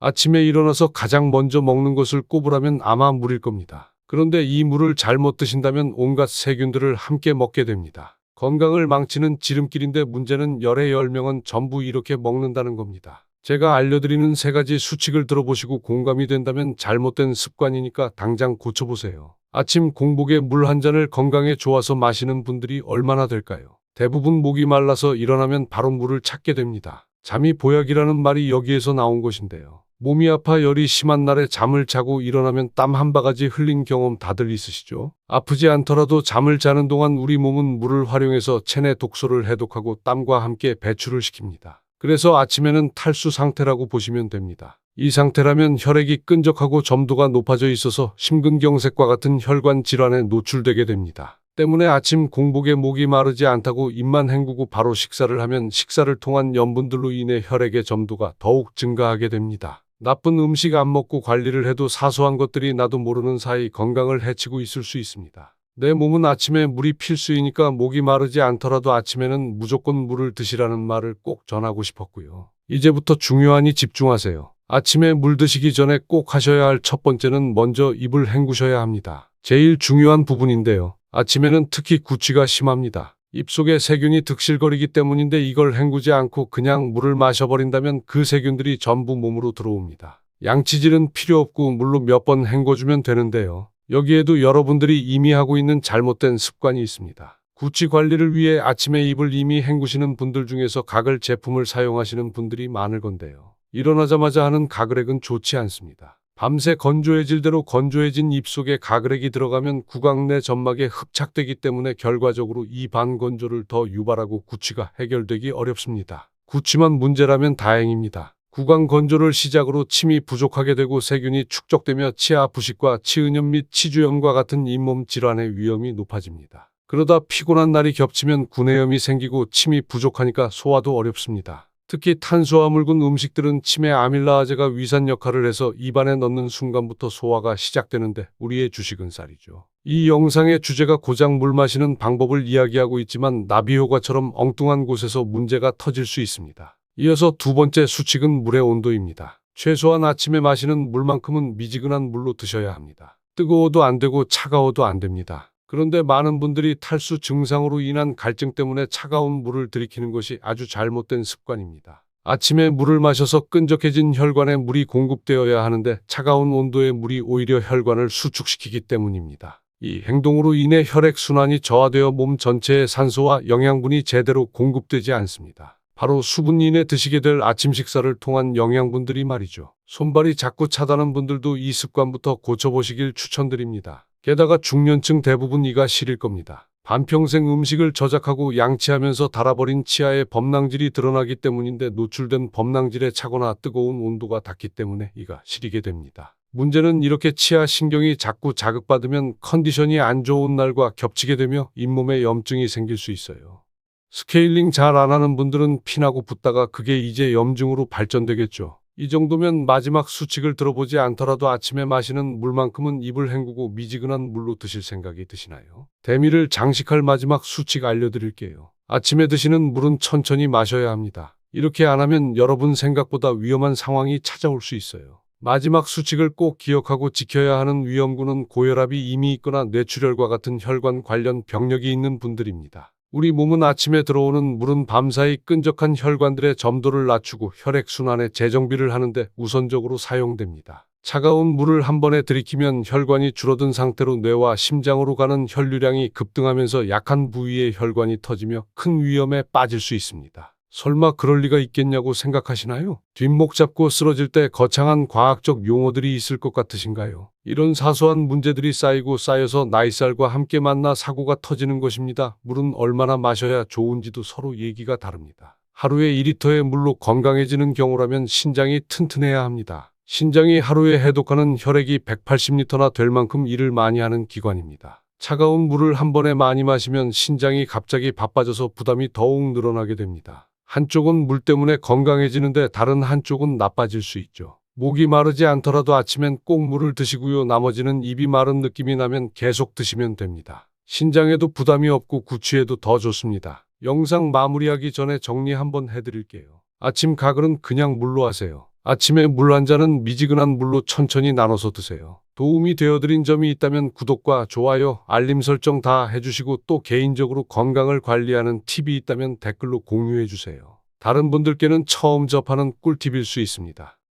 아침에 일어나서 가장 먼저 먹는 것을 꼽으라면 아마 물일 겁니다. 그런데 이 물을 잘못 드신다면 온갖 세균들을 함께 먹게 됩니다. 건강을 망치는 지름길인데 문제는 열의 10명은 전부 이렇게 먹는다는 겁니다. 제가 알려드리는 3가지 수칙을 들어보시고 공감이 된다면 잘못된 습관이니까 당장 고쳐보세요. 아침 공복에 물 한 잔을 건강에 좋아서 마시는 분들이 얼마나 될까요? 대부분 목이 말라서 일어나면 바로 물을 찾게 됩니다. 잠이 보약이라는 말이 여기에서 나온 것인데요. 몸이 아파 열이 심한 날에 잠을 자고 일어나면 땀 한 바가지 흘린 경험 다들 있으시죠? 아프지 않더라도 잠을 자는 동안 우리 몸은 물을 활용해서 체내 독소를 해독하고 땀과 함께 배출을 시킵니다. 그래서 아침에는 탈수 상태라고 보시면 됩니다. 이 상태라면 혈액이 끈적하고 점도가 높아져 있어서 심근경색과 같은 혈관 질환에 노출되게 됩니다. 때문에 아침 공복에 목이 마르지 않다고 입만 헹구고 바로 식사를 하면 식사를 통한 염분들로 인해 혈액의 점도가 더욱 증가하게 됩니다. 나쁜 음식 안 먹고 관리를 해도 사소한 것들이 나도 모르는 사이 건강을 해치고 있을 수 있습니다. 내 몸은 아침에 물이 필수이니까 목이 마르지 않더라도 아침에는 무조건 물을 드시라는 말을 꼭 전하고 싶었고요. 이제부터 중요하니 집중하세요. 아침에 물 드시기 전에 꼭 하셔야 할 첫 번째는 먼저 입을 헹구셔야 합니다. 제일 중요한 부분인데요. 아침에는 특히 구취가 심합니다. 입속에 세균이 득실거리기 때문인데 이걸 헹구지 않고 그냥 물을 마셔버린다면 그 세균들이 전부 몸으로 들어옵니다. 양치질은 필요 없고 물로 몇 번 헹궈주면 되는데요. 여기에도 여러분들이 이미 하고 있는 잘못된 습관이 있습니다. 구취 관리를 위해 아침에 입을 이미 헹구시는 분들 중에서 가글 제품을 사용하시는 분들이 많을 건데요. 일어나자마자 하는 가글액은 좋지 않습니다. 밤새 건조해질 대로 건조해진 입속에 가글액이 들어가면 구강 내 점막에 흡착되기 때문에 결과적으로 이 반건조를 더 유발하고 구취가 해결되기 어렵습니다. 구취만 문제라면 다행입니다. 구강 건조를 시작으로 침이 부족하게 되고 세균이 축적되며 치아 부식과 치은염 및 치주염과 같은 잇몸 질환의 위험이 높아집니다. 그러다 피곤한 날이 겹치면 구내염이 생기고 침이 부족하니까 소화도 어렵습니다. 특히 탄수화물군 음식들은 치매 아밀라아제가 위산 역할을 해서 입안에 넣는 순간부터 소화가 시작되는데 우리의 주식은 쌀이죠. 이 영상의 주제가 고작 물 마시는 방법을 이야기하고 있지만 나비효과처럼 엉뚱한 곳에서 문제가 터질 수 있습니다. 이어서 두 번째 수칙은 물의 온도입니다. 최소한 아침에 마시는 물만큼은 미지근한 물로 드셔야 합니다. 뜨거워도 안 되고 차가워도 안 됩니다. 그런데 많은 분들이 탈수 증상으로 인한 갈증 때문에 차가운 물을 들이키는 것이 아주 잘못된 습관입니다. 아침에 물을 마셔서 끈적해진 혈관에 물이 공급되어야 하는데 차가운 온도의 물이 오히려 혈관을 수축시키기 때문입니다. 이 행동으로 인해 혈액순환이 저하되어 몸 전체에 산소와 영양분이 제대로 공급되지 않습니다. 바로 수분 이내 드시게 될 아침 식사를 통한 영양분들이 말이죠. 손발이 자꾸 차다는 분들도 이 습관부터 고쳐보시길 추천드립니다. 게다가 중년층 대부분 이가 시릴 겁니다. 반평생 음식을 저작하고 양치하면서 달아버린 치아에 범낭질이 드러나기 때문인데 노출된 범낭질에 차거나 뜨거운 온도가 닿기 때문에 이가 시리게 됩니다. 문제는 이렇게 치아 신경이 자꾸 자극받으면 컨디션이 안 좋은 날과 겹치게 되며 잇몸에 염증이 생길 수 있어요. 스케일링 잘 안 하는 분들은 피나고 붓다가 그게 이제 염증으로 발전되겠죠. 이 정도면 마지막 수칙을 들어보지 않더라도 아침에 마시는 물만큼은 입을 헹구고 미지근한 물로 드실 생각이 드시나요? 대미를 장식할 마지막 수칙 알려드릴게요. 아침에 드시는 물은 천천히 마셔야 합니다. 이렇게 안 하면 여러분 생각보다 위험한 상황이 찾아올 수 있어요. 마지막 수칙을 꼭 기억하고 지켜야 하는 위험군은 고혈압이 이미 있거나 뇌출혈과 같은 혈관 관련 병력이 있는 분들입니다. 우리 몸은 아침에 들어오는 물은 밤사이 끈적한 혈관들의 점도를 낮추고 혈액순환의 재정비를 하는데 우선적으로 사용됩니다. 차가운 물을 한 번에 들이키면 혈관이 줄어든 상태로 뇌와 심장으로 가는 혈류량이 급등하면서 약한 부위의 혈관이 터지며 큰 위험에 빠질 수 있습니다. 설마 그럴 리가 있겠냐고 생각하시나요? 뒷목 잡고 쓰러질 때 거창한 과학적 용어들이 있을 것 같으신가요? 이런 사소한 문제들이 쌓이고 쌓여서 나이살과 함께 만나 사고가 터지는 것입니다. 물은 얼마나 마셔야 좋은지도 서로 얘기가 다릅니다. 하루에 2리터의 물로 건강해지는 경우라면 신장이 튼튼해야 합니다. 신장이 하루에 해독하는 혈액이 180리터나 될 만큼 일을 많이 하는 기관입니다. 차가운 물을 한 번에 많이 마시면 신장이 갑자기 바빠져서 부담이 더욱 늘어나게 됩니다. 한쪽은 물 때문에 건강해지는데 다른 한쪽은 나빠질 수 있죠. 목이 마르지 않더라도 아침엔 꼭 물을 드시고요. 나머지는 입이 마른 느낌이 나면 계속 드시면 됩니다. 신장에도 부담이 없고 구취에도 더 좋습니다. 영상 마무리하기 전에 정리 한번 해드릴게요. 아침 가글은 그냥 물로 하세요. 아침에 물 한 잔은 미지근한 물로 천천히 나눠서 드세요. 도움이 되어드린 점이 있다면 구독과 좋아요, 알림 설정 다 해주시고 또 개인적으로 건강을 관리하는 팁이 있다면 댓글로 공유해 주세요. 다른 분들께는 처음 접하는 꿀팁일 수 있습니다.